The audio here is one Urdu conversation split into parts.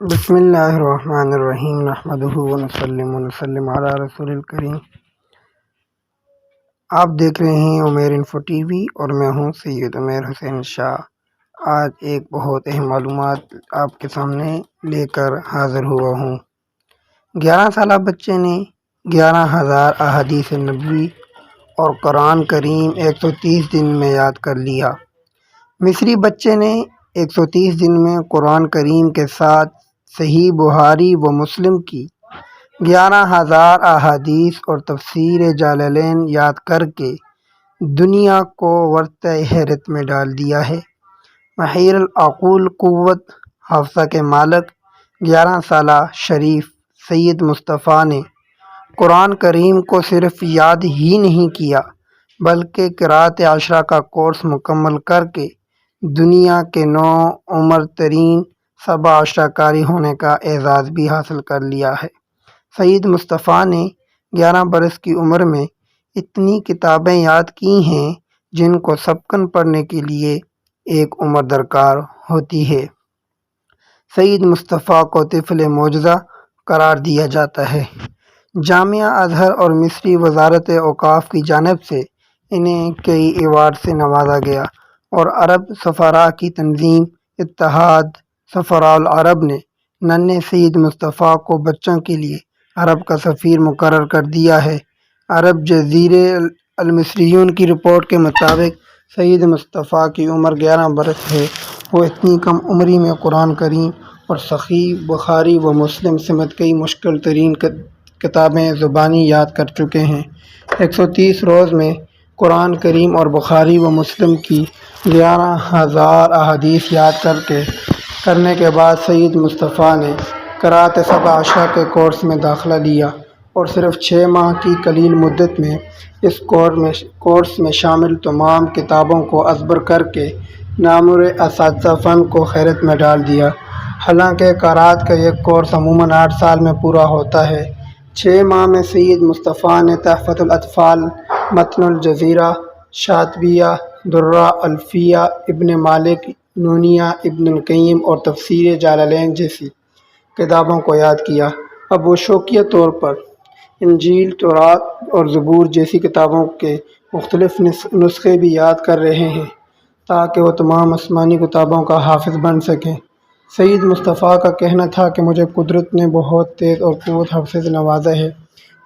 بسم اللہ الرحمن الرحیم نحمدہ ونسلم علی رسول الکریم۔ آپ دیکھ رہے ہیں عمیر انفو ٹی وی اور میں ہوں سید عمیر حسین شاہ۔ آج ایک بہت اہم معلومات آپ کے سامنے لے کر حاضر ہوا ہوں۔ 11 سالہ بچے نے 11,000 احادیث نبوی اور قرآن کریم 130 دن میں یاد کر لیا۔ مصری بچے نے 130 دن میں قرآن کریم کے ساتھ صحیح بخاری و مسلم کی 11,000 احادیث اور تفسیر جلالین یاد کر کے دنیا کو ورطۂ حیرت میں ڈال دیا ہے۔ محیر العقول قوت حافظہ کے مالک 11 سالہ شریف سید مصطفیٰ نے قرآن کریم کو صرف یاد ہی نہیں کیا بلکہ قرأت عشرہ کا کورس مکمل کر کے دنیا کے نو عمر ترین 7 عشرہ قاری ہونے کا اعزاز بھی حاصل کر لیا ہے۔ سید مصطفیٰ نے 11 برس کی عمر میں اتنی کتابیں یاد کی ہیں جن کو سبقاً پڑھنے کے لیے ایک عمر درکار ہوتی ہے۔ سید مصطفیٰ کو طفل معجزہ قرار دیا جاتا ہے۔ جامعہ ازہر اور مصری وزارت اوقاف کی جانب سے انہیں کئی ایوارڈ سے نوازا گیا اور عرب سفراء کی تنظیم اتحاد سفراء العرب نے ننھے سید مصطفیٰ کو بچوں کے لیے عرب کا سفیر مقرر کر دیا ہے۔ عرب جزیرہ المصریون کی رپورٹ کے مطابق سید مصطفیٰ کی عمر 11 برس ہے۔ وہ اتنی کم عمری میں قرآن کریم اور صحیح بخاری و مسلم سمیت کئی مشکل ترین کتابیں زبانی یاد کر چکے ہیں۔ 130 روز میں قرآن کریم اور بخاری و مسلم کی 11,000 احادیث یاد کرنے کے بعد سید مصطفیٰ نے قرأت 7 عشرہ کے کورس میں داخلہ لیا اور صرف 6 ماہ کی قلیل مدت میں اس کورس میں شامل تمام کتابوں کو ازبر کر کے نامور اساتذہ فن کو حیرت میں ڈال دیا۔ حالانکہ قرأت کا یہ کورس عموماً 8 سال میں پورا ہوتا ہے۔ 6 ماہ میں سید مصطفیٰ نے تحفۃ الاطفال، متن الجزیرہ، شاطبیہ، درہ، الفیہ ابن مالک، نونیہ، ابن القیم اور تفسیر جلالین جیسی کتابوں کو یاد کیا۔ اب وہ شوقیہ طور پر انجیل، توراۃ اور زبور جیسی کتابوں کے مختلف نسخے بھی یاد کر رہے ہیں تاکہ وہ تمام آسمانی کتابوں کا حافظ بن سکیں۔ سید مصطفیٰ کا کہنا تھا کہ مجھے قدرت نے بہت تیز اور قوت حافظہ سے نوازا ہے۔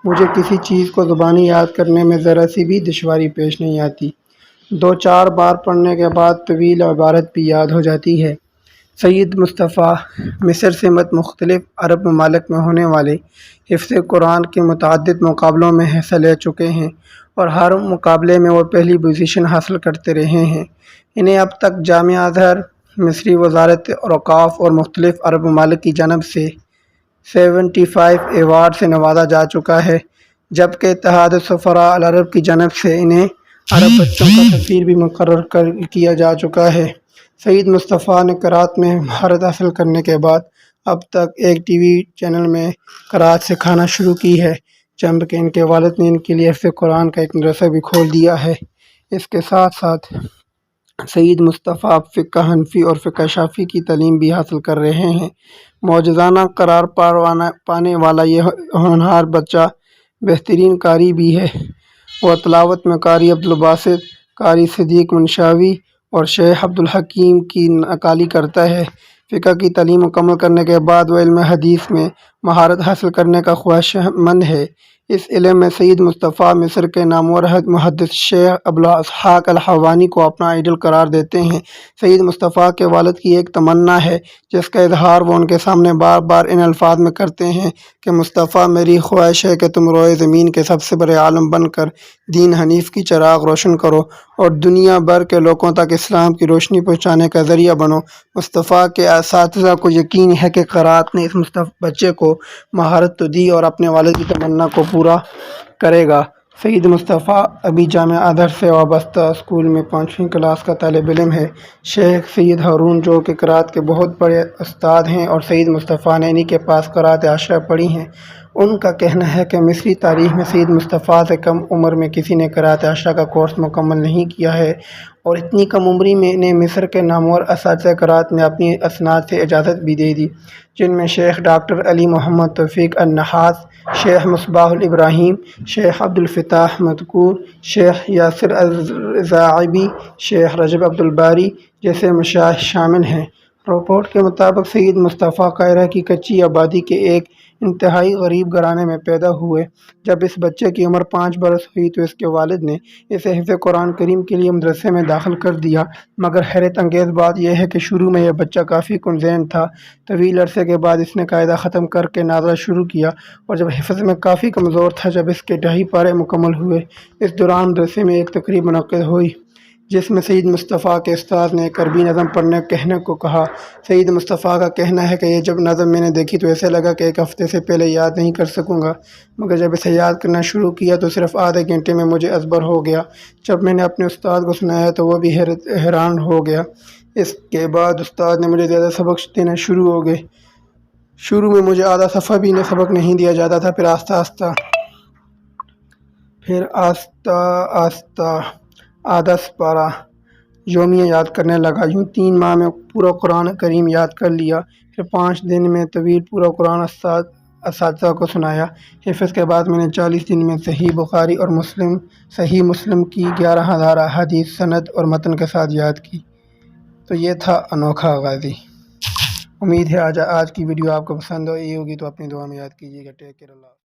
مجھے کسی چیز کو زبانی یاد کرنے میں ذرا سی بھی دشواری پیش نہیں آتی۔ 2-4 بار پڑھنے کے بعد طویل عبارت بھی یاد ہو جاتی ہے۔ سید مصطفیٰ مصر سمیت مختلف عرب ممالک میں ہونے والے حفظ قرآن کے متعدد مقابلوں میں حصہ لے چکے ہیں اور ہر مقابلے میں وہ پہلی پوزیشن حاصل کرتے رہے ہیں۔ انہیں اب تک جامعہ ازہر، مصری وزارت اوقاف اور مختلف عرب ممالک کی جانب سے 75 ایوارڈ سے نوازا جا چکا ہے، جبکہ اتحاد سفراء العرب کی جانب سے انہیں عرب بچوں کا سفیر بھی مقرر کیا جا چکا ہے۔ سید مصطفیٰ نے قرأت میں مہارت حاصل کرنے کے بعد اب تک ایک ٹی وی چینل میں قرأت سکھانا شروع کی ہے، جبکہ ان کے والد نے ان کے لیے حفظ قرآن کا ایک مدرسہ بھی کھول دیا ہے۔ اس کے ساتھ ساتھ سید مصطفیٰ اب فقہ حنفی اور فقہ شافعی کی تعلیم بھی حاصل کر رہے ہیں۔ معجزانہ قرار پانے والا یہ ہونہار بچہ بہترین قاری بھی ہے۔ وہ تلاوت میں قاری عبدالباسط، قاری صدیق منشاوی اور شیخ عبدالحکیم کی نقالی کرتا ہے۔ فقہ کی تعلیم مکمل کرنے کے بعد وہ علم حدیث میں مہارت حاصل کرنے کا خواہشمند ہے۔ اس علم میں سید مصطفیٰ مصر کے نامور محدث شیخ ابواسحاق الحوانی کو اپنا آئیڈل قرار دیتے ہیں۔ سید مصطفیٰ کے والد کی ایک تمنا ہے جس کا اظہار وہ ان کے سامنے بار بار ان الفاظ میں کرتے ہیں کہ مصطفیٰ، میری خواہش ہے کہ تم روئے زمین کے سب سے بڑے عالم بن کر دین حنیف کی چراغ روشن کرو اور دنیا بھر کے لوگوں تک اسلام کی روشنی پہنچانے کا ذریعہ بنو۔ مصطفیٰ کے اساتذہ کو یقین ہے کہ قرأت نے اس بچے کو مہارت تو دی اور اپنے والد کی تمنا کو پورا کرے گا۔ سید مصطفیٰ ابھی جامعہ ازہر سے وابستہ اسکول میں 5ویں کلاس کا طالب علم ہے۔ شیخ سید ہارون جو کہ قرأت کے بہت بڑے استاد ہیں اور سید مصطفیٰ نے انہی کے پاس قرأت عشرہ پڑھی ہیں، ان کا کہنا ہے کہ مصری تاریخ میں سید مصطفیٰ سے کم عمر میں کسی نے قرأت عشرہ کا کورس مکمل نہیں کیا ہے اور اتنی کم عمری میں نے مصر کے نامور اساتذہ قرات میں اپنی اسناد سے اجازت بھی دے دی، جن میں شیخ ڈاکٹر علی محمد توفیق النحاس، شیخ مصباح الابراہیم، شیخ عبدالفتاح مدکور، شیخ یاسر الزاعبی، شیخ رجب عبدالباری جیسے مشائخ شامل ہیں۔ رپورٹ کے مطابق سید مصطفیٰ قاہرہ کی کچی آبادی کے ایک انتہائی غریب گھرانے میں پیدا ہوئے۔ جب اس بچے کی عمر 5 برس ہوئی تو اس کے والد نے اسے حفظ قرآن کریم کے لیے مدرسے میں داخل کر دیا، مگر حیرت انگیز بات یہ ہے کہ شروع میں یہ بچہ کافی کم ذہن تھا۔ طویل عرصے کے بعد اس نے قاعدہ ختم کر کے نازلہ شروع کیا، اور جب حفظ میں کافی کمزور تھا، جب اس کے 2.5 پارے مکمل ہوئے، اس دوران مدرسے میں ایک تقریب منعقد ہوئی جس میں سید مصطفیٰ کے استاد نے ایک عربی نظم پڑھنے کہنے کو کہا۔ سید مصطفیٰ کا کہنا ہے کہ یہ جب نظم میں نے دیکھی تو ایسے لگا کہ 1 ہفتے سے پہلے یاد نہیں کر سکوں گا، مگر جب اسے یاد کرنا شروع کیا تو صرف آدھے گھنٹے میں مجھے ازبر ہو گیا۔ جب میں نے اپنے استاد کو سنایا تو وہ بھی حیران ہو گیا۔ اس کے بعد استاد نے مجھے زیادہ سبق دینا شروع ہو گئے۔ شروع میں مجھے آدھا صفحہ بھی سبق نہیں دیا جاتا تھا، پھر آہستہ آہستہ آدھا سپارہ یومیہ یاد کرنے لگا۔ یوں 3 ماہ میں پورا قرآن کریم یاد کر لیا، پھر 5 دن میں طویل پورا قرآن اساتذہ کو سنایا۔ حفظ کے بعد میں نے 40 دن میں صحیح بخاری اور صحیح مسلم کی 11,000 احادیث سند اور متن کے ساتھ یاد کی۔ تو یہ تھا انوکھا غازی۔ امید ہے آج کی ویڈیو آپ کو پسند آئی ہوگی، تو اپنی دعا میں یاد کیجیے گا۔ ٹیک کیئر، اللہ۔